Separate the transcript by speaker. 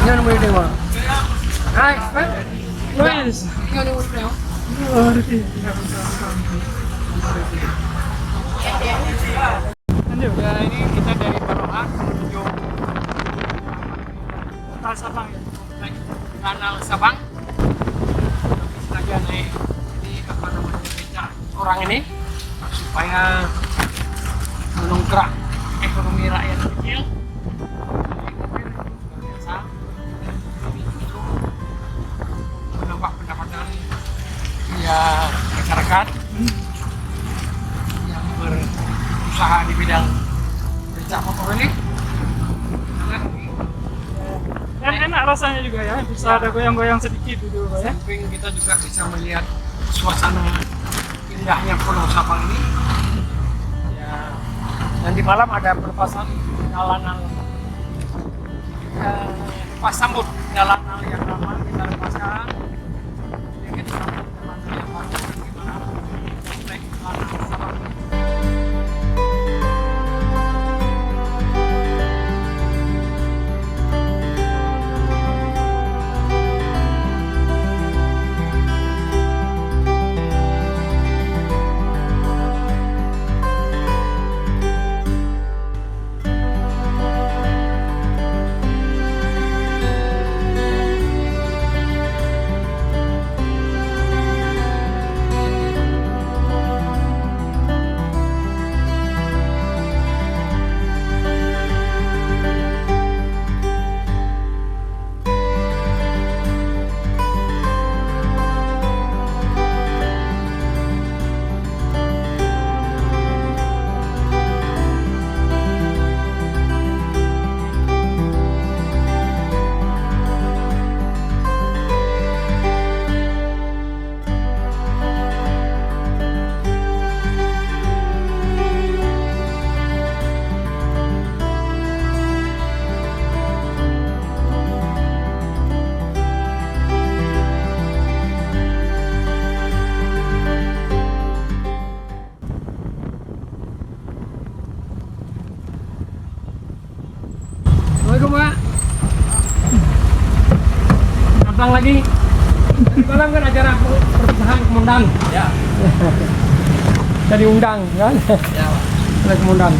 Speaker 1: Yan mo yung wala. Ay,
Speaker 2: Guys,
Speaker 1: yan yung wala.
Speaker 2: ano ya ini kita dari Baroha menuju Kota Sabang ya, naik kanal Sabang. Sengaja naik ini apa namanya becak orang ini supaya mendongkrak ekonomi rakyat kecil. Biasa, itu menambah pendapatan ya masyarakat yang berusaha di bidang becak motor ini. Dan enak rasanya juga ya, bisa ada goyang-goyang sedikit gitu ya. Samping kita juga bisa melihat suasana indahnya Pulau Sabang ini. Ya, dan di malam ada pelepasan dalanan, lepas sambut dalanan yang lama kita lepaskan. Jadi kita sambut dalanan yang baru dan gimana komplek dalanan Sabang.
Speaker 1: Assalamualaikum Pak. Datang lagi. Tadi malam kan acara perpisahan komandan.
Speaker 2: Ya,
Speaker 1: Jadi undang kan?
Speaker 2: ya Pak.
Speaker 1: Oleh komandan.